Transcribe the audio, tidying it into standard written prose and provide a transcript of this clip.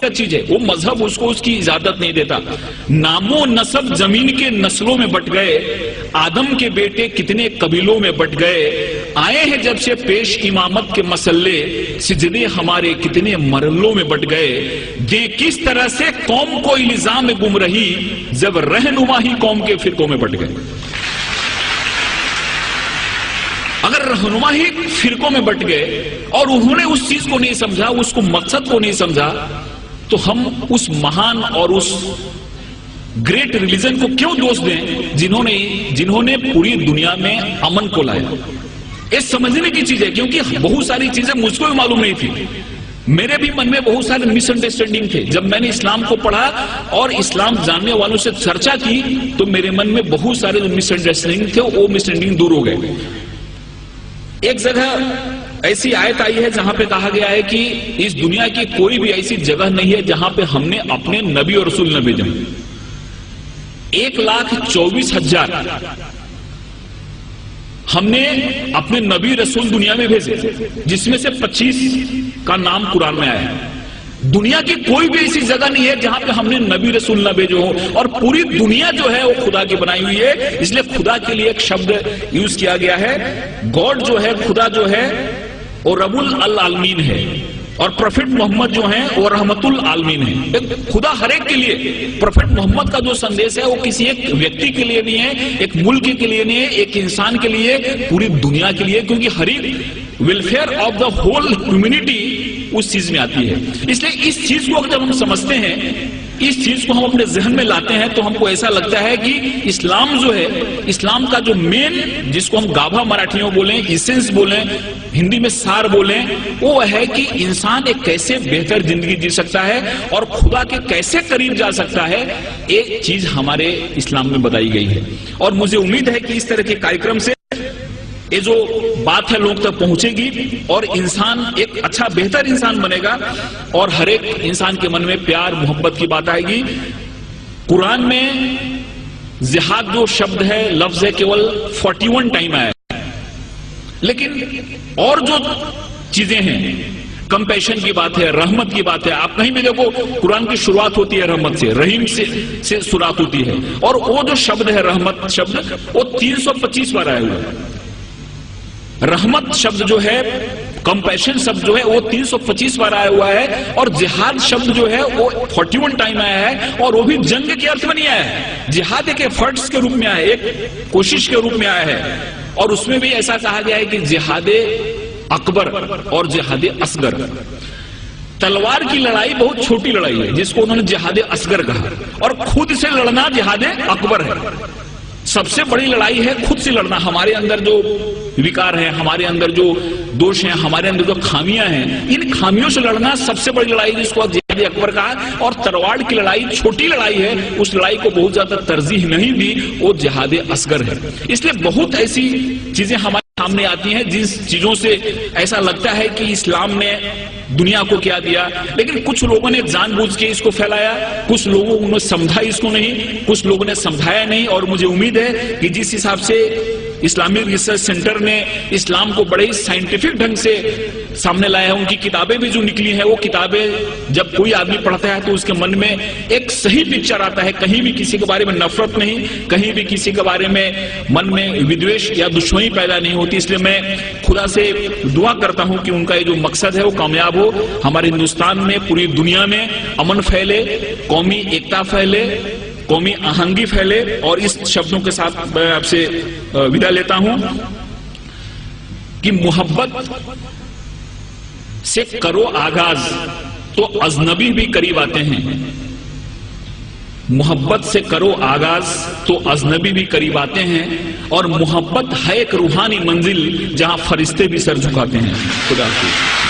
حقیقت چیز ہے، وہ مذہب اس کو اس کی اجازت نہیں دیتا. نام و نسب زمین کے نسلوں میں بٹ گئے، آدم کے بیٹے کتنے قبیلوں میں بٹ گئے، آئے ہیں جب سے پیش امامت کے مسئلے، سجدے ہمارے کتنے مرحلوں میں بٹ گئے. یہ کس طرح سے قوم کو الزام گمراہی جب رہنما ہی قوم کے فرقوں میں بٹ گئے. اگر رہنما ہی فرقوں میں بٹ گئے اور انہوں نے اس چیز کو نہیں سمجھا، اس کو مقصد کو نہیں سمجھا، تو ہم اس مہان اور اس گریٹ ریلیجن کو کیوں دوست دیں جنہوں نے پوری دنیا میں امن کو لایا. یہ سمجھنے کی چیز ہے، کیونکہ بہت ساری چیزیں مجھ کو بھی معلوم نہیں تھی. میرے بھی من میں بہت سارے مس انڈرسٹینڈنگ تھے. جب میں نے اسلام کو پڑھا اور اسلام جاننے والوں سے چرچا کی تو میرے من میں بہت سارے جو مس انڈرسٹینڈنگ تھے وہ مس انڈرسٹینڈنگ دور ہو گئے. ایک جگہ ایسی آیت آئی ہے جہاں پہ کہا گیا ہے کہ اس دنیا کی کوئی بھی ایسی جگہ نہیں ہے جہاں پہ ہم نے اپنے نبی اور رسول نہ بھیجے. 1,24,000 ہم نے اپنے نبی رسول دنیا میں بھیجے، جس میں سے 25 کا نام قرآن میں آیا ہے. دنیا کی کوئی بھی ایسی جگہ نہیں ہے جہاں پہ ہم نے نبی رسول نہ بھیجے ہو، اور پوری دنیا جو ہے وہ خدا کی بنائی ہوئی ہے. اس لیے خدا کے لیے ایک شبد یوز کیا گیا ہے. گاڈ جو ہے، خدا جو ہے وہ رب العالمین ہے، اور پروفٹ محمد جو ہیں وہ رحمت العالمین ہے. خدا ہر ایک کے لیے. پروفٹ محمد کا جو سندیش ہے وہ کسی ایک ویکتی کے لیے نہیں ہے، ایک ملک کے لیے نہیں ہے، ایک انسان کے لیے، پوری دنیا کے لیے، کیونکہ ہر ایک welfare of the whole humanity اس چیز میں آتی ہے. اس لیے اس چیز کو جب ہم سمجھتے ہیں، اس چیز کو ہم اپنے ذہن میں لاتے ہیں، تو ہم کو ایسا لگتا ہے کہ اسلام جو ہے، اسلام کا جو مین، جس کو ہم گابھا مراٹھیوں بولیں، ایسنس بولیں، ہندی میں سار بولیں، وہ ہے کہ انسان ایک کیسے بہتر زندگی جی سکتا ہے اور خدا کے کیسے قریب جا سکتا ہے. ایک چیز ہمارے اسلام میں بتائی گئی ہے، اور مجھے امید ہے کہ اس طرح کے کارکرم سے یہ جو بات ہے لوگ تک پہنچے گی اور انسان ایک اچھا بہتر انسان بنے گا، اور ہر ایک انسان کے من میں پیار محبت کی بات آئے گی. قرآن میں جہاد جو شبد ہے، لفظ ہے، کیول 41 ٹائم آیا ہے. لیکن اور جو چیزیں ہیں، کمپیشن کی بات ہے، رحمت کی بات ہے. آپ کہیں بھی دیکھو قرآن کی شروعات ہوتی ہے رحمت سے، رحیم سے شروعات ہوتی ہے، اور وہ جو شبد ہے رحمت شبد، وہ 325 بار آیا ہوا ہے. رحمت شبد جو ہے، کمپیشن شبد جو ہے، وہ 325 بار آیا ہوا ہے، اور جہاد شبد جو ہے وہ 41 ٹائم آیا ہے، اور وہ بھی جنگ کے ارتھ میں نہیں آیا ہے. جہاد ایک ایفرٹس کے روپ میں آیا ہے، ایک کوشش کے روپ میں آیا ہے. اور اس میں بھی ایسا کہا گیا ہے کہ جہاد اکبر اور جہاد اصغر. تلوار کی لڑائی بہت چھوٹی لڑائی ہے جس کو انہوں نے جہاد اصغر کہا، اور خود سے لڑنا جہاد اکبر ہے. سب سے بڑی لڑائی ہے خود سے لڑنا. ہمارے اندر جو وکار ہیں، ہمارے اندر جو دوش ہیں، ہمارے اندر جو خامیاں ہیں، ان خامیوں سے لڑنا سب سے بڑی لڑائی جس کو جہاد اکبر کہا. اور تلوار کی لڑائی چھوٹی لڑائی ہے، اس لڑائی کو بہت زیادہ ترجیح نہیں دی، وہ جہاد اصغر ہے. اس لیے بہت ایسی چیزیں ہمارے سامنے آتی ہیں جس چیزوں سے ایسا لگتا ہے کہ اسلام نے دنیا کو کیا دیا، لیکن کچھ لوگوں نے جان بوجھ کے اس کو پھیلایا، کچھ لوگوں نے سمجھا اس کو نہیں، کچھ لوگوں نے سمجھایا نہیں. اور مجھے امید ہے کہ جس حساب سے اسلامی ریسرچ سینٹر نے اسلام کو بڑے سائنٹیفک ڈھنگ سے سامنے لایا ہے، ان کی کتابیں بھی جو نکلی ہیں، وہ کتابیں جب کوئی آدمی پڑھتا ہے تو اس کے من میں ایک صحیح پکچر آتا ہے. کہیں بھی کسی کے بارے میں نفرت نہیں، کہیں بھی کسی کے بارے میں من میں ودویش یا دشمنی پیدا نہیں ہوتی. اس لیے میں خدا سے دعا کرتا ہوں کہ ان کا یہ جو مقصد ہے وہ کامیاب ہو. ہمارے ہندوستان میں، پوری دنیا میں امن پھیلے، قومی ایکتا پھیلے، قومی آہنگی پھیلے. اور اس شبدوں کے ساتھ میں آپ سے ودا لیتا ہوں کہ محبت سے کرو آغاز تو اجنبی بھی قریب آتے ہیں. محبت سے کرو آغاز تو اجنبی بھی قریب آتے ہیں، اور محبت ہے ایک روحانی منزل جہاں فرشتے بھی سر جھکاتے ہیں. خدا حافظ.